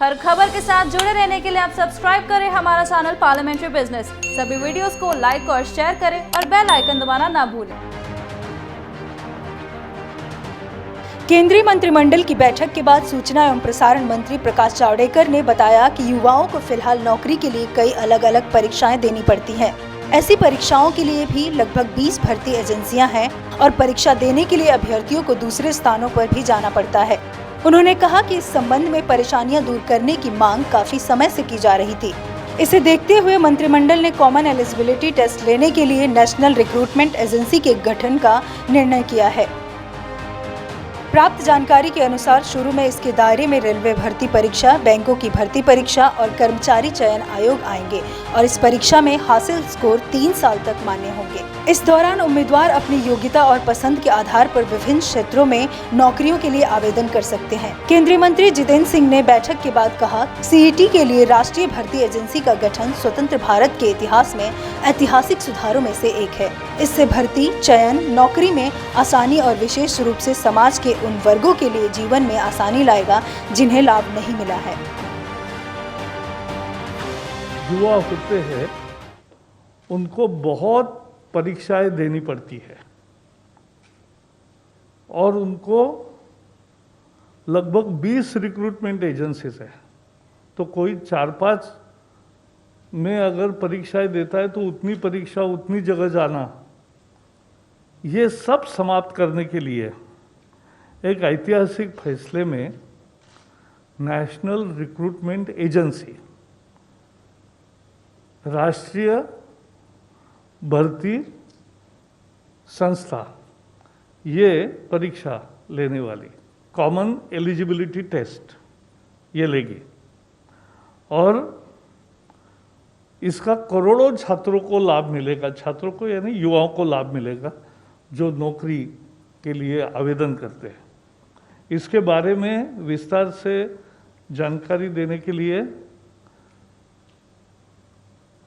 हर खबर के साथ जुड़े रहने के लिए आप सब्सक्राइब करें हमारा चैनल पार्लियामेंट्री बिजनेस। सभी वीडियोस को लाइक और शेयर करें और बेल आइकन दबाना ना भूलें। केंद्रीय मंत्रिमंडल की बैठक के बाद सूचना एवं प्रसारण मंत्री प्रकाश जावड़ेकर ने बताया कि युवाओं को फिलहाल नौकरी के लिए कई अलग अलग परीक्षाएं देनी पड़ती हैं। ऐसी परीक्षाओं के लिए भी लगभग 20 भर्ती एजेंसियां हैं और परीक्षा देने के लिए अभ्यर्थियों को दूसरे स्थानों पर भी जाना पड़ता है। उन्होंने कहा कि इस संबंध में परेशानियां दूर करने की मांग काफी समय से की जा रही थी। इसे देखते हुए मंत्रिमंडल ने कॉमन एलिजिबिलिटी टेस्ट लेने के लिए नेशनल रिक्रूटमेंट एजेंसी के गठन का निर्णय किया है। प्राप्त जानकारी के अनुसार शुरू में इसके दायरे में रेलवे भर्ती परीक्षा, बैंकों की भर्ती परीक्षा और कर्मचारी चयन आयोग आएंगे और इस परीक्षा में हासिल स्कोर 3 साल तक मान्य होंगे। इस दौरान उम्मीदवार अपनी योग्यता और पसंद के आधार पर विभिन्न क्षेत्रों में नौकरियों के लिए आवेदन कर सकते हैं। केंद्रीय मंत्री जितेंद्र सिंह ने बैठक के बाद कहा, सीईटी के लिए राष्ट्रीय भर्ती एजेंसी का गठन स्वतंत्र भारत के इतिहास में ऐतिहासिक सुधारों में से एक है। इससे भर्ती, चयन, नौकरी में आसानी और विशेष रूप से समाज के उन वर्गों के लिए जीवन में आसानी लाएगा जिन्हें लाभ नहीं मिला है। युवा होते हैं, उनको बहुत परीक्षाएं देनी पड़ती है और उनको लगभग 20 रिक्रूटमेंट एजेंसीज है। तो कोई 4-5 में अगर परीक्षाएं देता है तो उतनी परीक्षा, उतनी जगह जाना, ये सब समाप्त करने के लिए एक ऐतिहासिक फैसले में नेशनल रिक्रूटमेंट एजेंसी, राष्ट्रीय भर्ती संस्था, ये परीक्षा लेने वाली कॉमन एलिजिबिलिटी टेस्ट ये लेगी और इसका करोड़ों छात्रों को लाभ मिलेगा। छात्रों को यानी युवाओं को लाभ मिलेगा जो नौकरी के लिए आवेदन करते हैं। इसके बारे में विस्तार से जानकारी देने के लिए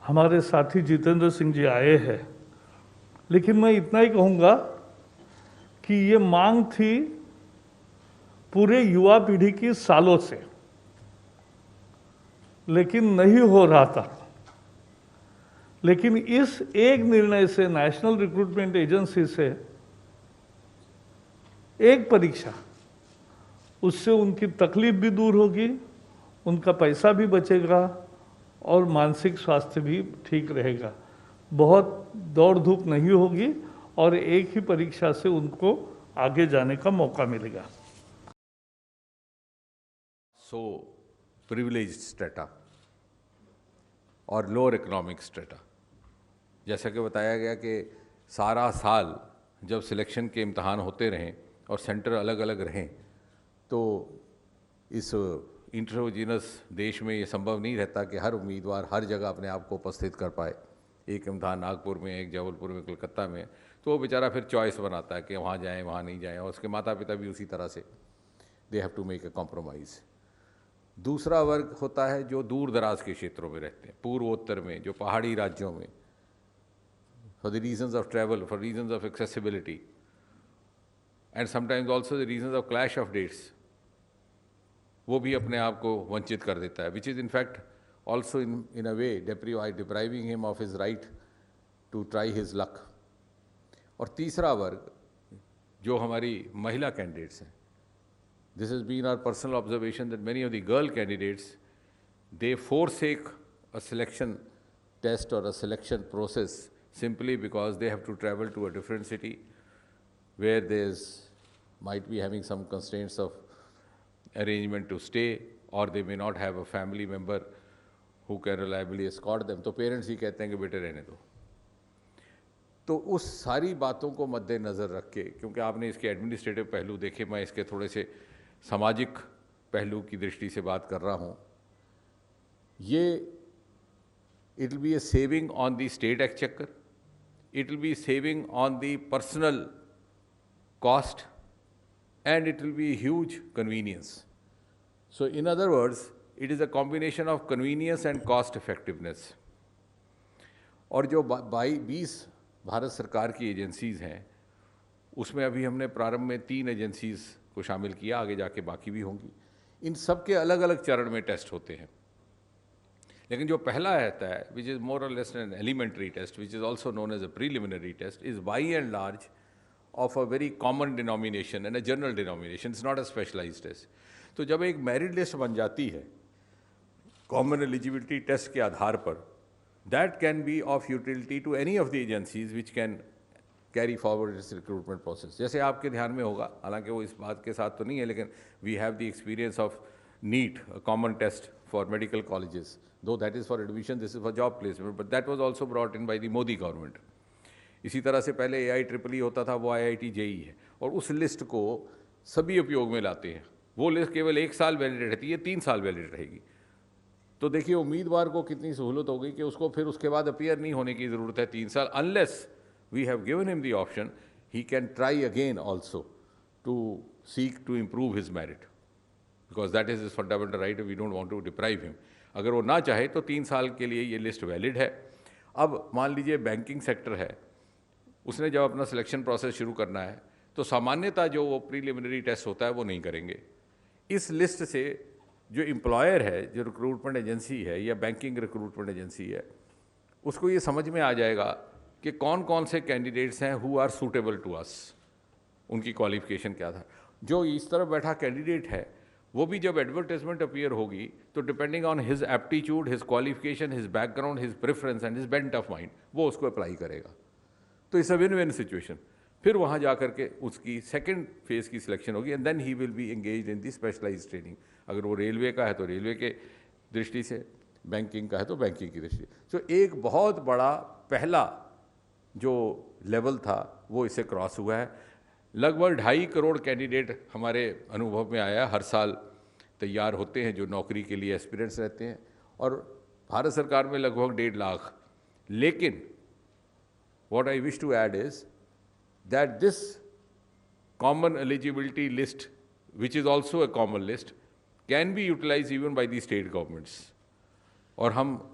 हमारे साथी जितेंद्र सिंह जी आए हैं, लेकिन मैं इतना ही कहूँगा कि ये मांग थी पूरे युवा पीढ़ी की सालों से, लेकिन नहीं हो रहा था। लेकिन इस एक निर्णय से, नेशनल रिक्रूटमेंट एजेंसी से एक परीक्षा, उससे उनकी तकलीफ भी दूर होगी, उनका पैसा भी बचेगा और मानसिक स्वास्थ्य भी ठीक रहेगा। बहुत दौड़ धूप नहीं होगी और एक ही परीक्षा से उनको आगे जाने का मौका मिलेगा। प्रिविलेज्ड स्ट्रेटा और लोअर इकोनॉमिक स्ट्रेटा, जैसा कि बताया गया कि सारा साल जब सिलेक्शन के इम्तहान होते रहें और सेंटर अलग अलग रहें, तो इस इंट्रोजीनस देश में ये संभव नहीं रहता कि हर उम्मीदवार हर जगह अपने आप को उपस्थित कर पाए। एक इम्तहान नागपुर में, एक जबलपुर में, कलकत्ता में, तो वो बेचारा फिर चॉइस बनाता है कि वहाँ जाएं, वहाँ नहीं जाएं, और उसके माता पिता भी उसी तरह से they have to make a compromise. दूसरा वर्ग होता है जो दूर दराज के क्षेत्रों में रहते हैं, पूर्वोत्तर में, जो पहाड़ी राज्यों में, for the reasons of travel, for reasons of accessibility and sometimes also the reasons of clash of dates, वो भी अपने आप को वंचित कर देता है, which is in fact also in a way depriving him of his right to try his luck. और तीसरा वर्ग जो हमारी महिला कैंडिडेट्स हैं, this has been our personal observation that many of the girl candidates they forsake a selection test or a selection process simply because they have to travel to a different city where there's might be having some constraints of arrangement to stay, or they may not have a family member who can reliably escort them. तो parents ही कहते हैं कि बेटे रहने दो। तो उस सारी बातों को मद्देनज़र रख के, क्योंकि आपने इसके एडमिनिस्ट्रेटिव पहलू देखे, मैं इसके थोड़े से सामाजिक पहलू की दृष्टि से बात कर रहा हूँ। ये it will be A saving on the state exchequer, it will be saving on the personal cost, and it will be a huge convenience. So in other words, it is a combination of convenience and cost effectiveness. और जो 20 भारत सरकार की agencies हैं, उसमें अभी हमने प्रारंभ में 3 एजेंसीज़ को शामिल किया, आगे जाके बाकी भी होंगी। इन सब के अलग अलग चरण में टेस्ट होते हैं। लेकिन जो पहला रहता है, विच इज़ मोर और less an elementary test, which is also known as a preliminary test, is by and large of a very common denomination and a general denomination, it's not a specialised test. तो जब एक merit list बन जाती है common eligibility test के आधार पर, that can be of utility to any of the agencies which can carry forward its recruitment process. जैसे आपके ध्यान में होगा, हालांकि वो इस बात के साथ तो नहीं है, लेकिन we have the experience of NEET, common test for medical colleges, though that is for admission, this is for job placement, but that was also brought in by the Modi government. इसी तरह से पहले AIEEE होता था, वो IIT JEE है, और उस लिस्ट को सभी उपयोग में लाते हैं। वो लिस्ट केवल 1 साल वैलिड रहती है, 3 साल वैलिड रहेगी। तो देखिए उम्मीदवार को कितनी सहूलत हो गई कि उसको फिर उसके बाद अपीयर नहीं होने की ज़रूरत है 3 साल, unless we have given him the option he can try again also to seek to improve his merit, because that is his fundamental right, we don't want to deprive him. अगर वो ना चाहे तो 3 साल के लिए ये लिस्ट वैलिड है। अब मान लीजिए बैंकिंग सेक्टर है, उसने जब अपना सिलेक्शन प्रोसेस शुरू करना है तो सामान्यतः जो वो प्रीलिमिनरी टेस्ट होता है वो नहीं करेंगे। इस लिस्ट से जो एम्प्लॉयर है, जो रिक्रूटमेंट एजेंसी है या बैंकिंग रिक्रूटमेंट एजेंसी है, उसको ये समझ में आ जाएगा कि कौन कौन से कैंडिडेट्स हैं who are suitable to us, उनकी क्वालिफिकेशन क्या था। जो इस तरफ बैठा कैंडिडेट है वो भी जब एडवर्टाइजमेंट अपीयर होगी तो depending on his aptitude, his qualification, his background, his preference and his bent of mind, वो उसको अप्लाई करेगा। तो it's a win win situation. फिर वहाँ जा करके उसकी सेकंड फेज की सिलेक्शन होगी and then he will be engaged in the specialised training. अगर वो रेलवे का है तो रेलवे के दृष्टि से, बैंकिंग का है तो बैंकिंग की दृष्टि से। तो एक बहुत बड़ा पहला जो लेवल था वो इससे क्रॉस हुआ है। लगभग 2.5 करोड़ कैंडिडेट हमारे अनुभव में आया, हर साल तैयार होते हैं जो नौकरी के लिए एस्पिरेंट्स रहते हैं, और भारत सरकार में लगभग 1.5 लाख। लेकिन what I wish to add is that this common eligibility list, which is also a common list, can be utilise even by the state governments. और हम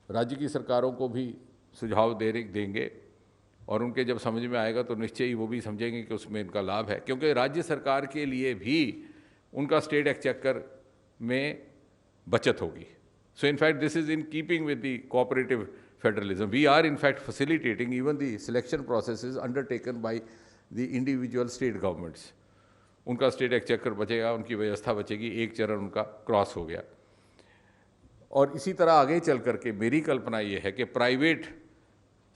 राज्य की सरकारों को भी सुझाव देंगे, और उनके जब समझ में आएगा तो निश्चय ही वो भी समझेंगे कि उसमें इनका लाभ है, क्योंकि राज्य सरकार के लिए भी उनका स्टेट एक्सचेकर में बचत होगी। So in fact this is in keeping with the cooperative federalism. We are in fact facilitating even the selection processes undertaken by the individual state governments. उनका स्टेट एक्सचेकर बचेगा, उनकी व्यवस्था बचेगी, एक चरण उनका क्रॉस हो गया। और इसी तरह आगे चल करके मेरी कल्पना ये है कि प्राइवेट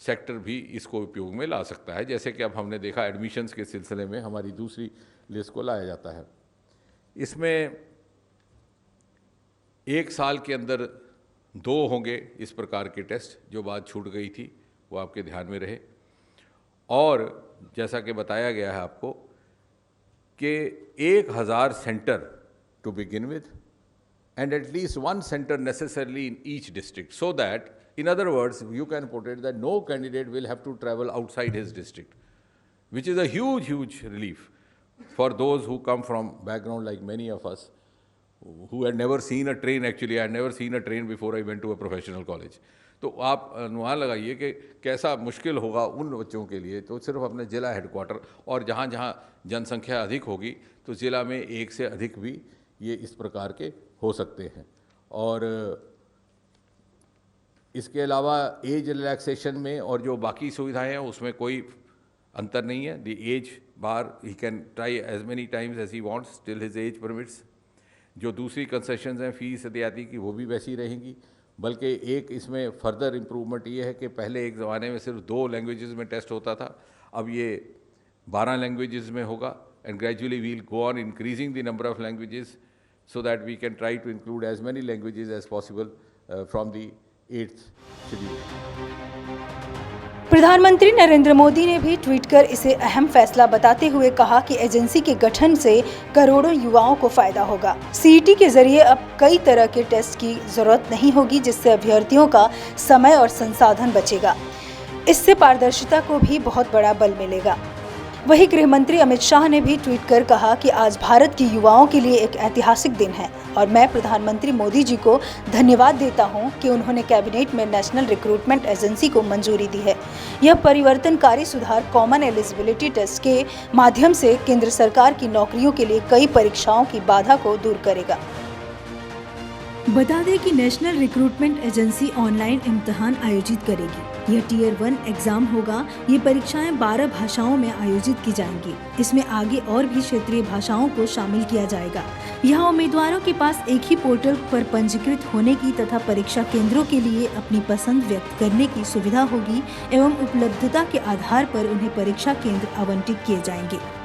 सेक्टर भी इसको उपयोग में ला सकता है, जैसे कि अब हमने देखा एडमिशन्स के सिलसिले में हमारी दूसरी लिस्ट को लाया जाता है। इसमें 1 साल के अंदर 2 होंगे इस प्रकार के टेस्ट, जो बात छूट गई थी वो आपके ध्यान में रहे। और जैसा कि बताया गया है आपको कि 1000 centre to begin with and at least 1 center necessarily in each district, so that, in other words, you can put it that no candidate will have to travel outside his district, which is a huge relief for those who come from background like many of us who had never seen a train. Actually, I had never seen a train before I went to a professional college. तो आप अनुमान लगाइए कि कैसा मुश्किल होगा उन बच्चों के लिए। तो सिर्फ अपने ज़िला हेडक्वार्टर और जहाँ जहाँ जनसंख्या अधिक होगी तो ज़िला में 1 से अधिक भी ये इस प्रकार के हो सकते हैं। और इसके अलावा एज रिलैक्सेशन में और जो बाकी सुविधाएं हैं उसमें कोई अंतर नहीं है। The age bar he can try as many times as he wants till his age permits. जो दूसरी कंसेशंस हैं फीस इत्यादि की वो भी वैसी रहेंगी, बल्कि एक इसमें फर्दर इम्प्रूवमेंट ये है कि पहले एक ज़माने में सिर्फ 2 लैंग्वेजेस में टेस्ट होता था, अब ये 12 लैंग्वेजेस में होगा। And gradually will go on increasing the number of languages so that we can try to include as many languages as possible from the 8th schedule. प्रधानमंत्री नरेंद्र मोदी ने भी ट्वीट कर इसे अहम फैसला बताते हुए कहा कि एजेंसी के गठन से करोड़ों युवाओं को फायदा होगा। सीईटी के जरिए अब कई तरह के टेस्ट की जरूरत नहीं होगी, जिससे अभ्यर्थियों का समय और संसाधन बचेगा। इससे पारदर्शिता को भी बहुत बड़ा बल मिलेगा। वहीं गृह मंत्री अमित शाह ने भी ट्वीट कर कहा कि आज भारत के युवाओं के लिए एक ऐतिहासिक दिन है और मैं प्रधानमंत्री मोदी जी को धन्यवाद देता हूं कि उन्होंने कैबिनेट में नेशनल रिक्रूटमेंट एजेंसी को मंजूरी दी है। यह परिवर्तनकारी सुधार कॉमन एलिजिबिलिटी टेस्ट के माध्यम से केंद्र सरकार की नौकरियों के लिए कई परीक्षाओं की बाधा को दूर करेगा। बता दें कि नेशनल रिक्रूटमेंट एजेंसी ऑनलाइन इम्तिहान आयोजित करेगी। यह टियर 1 एग्जाम होगा। ये परीक्षाएं 12 भाषाओं में आयोजित की जाएंगी। इसमें आगे और भी क्षेत्रीय भाषाओं को शामिल किया जाएगा। यहाँ उम्मीदवारों के पास एक ही पोर्टल पर पंजीकृत होने की तथा परीक्षा केंद्रों के लिए अपनी पसंद व्यक्त करने की सुविधा होगी एवं उपलब्धता के आधार पर उन्हें परीक्षा केंद्र आवंटित किए जाएंगे।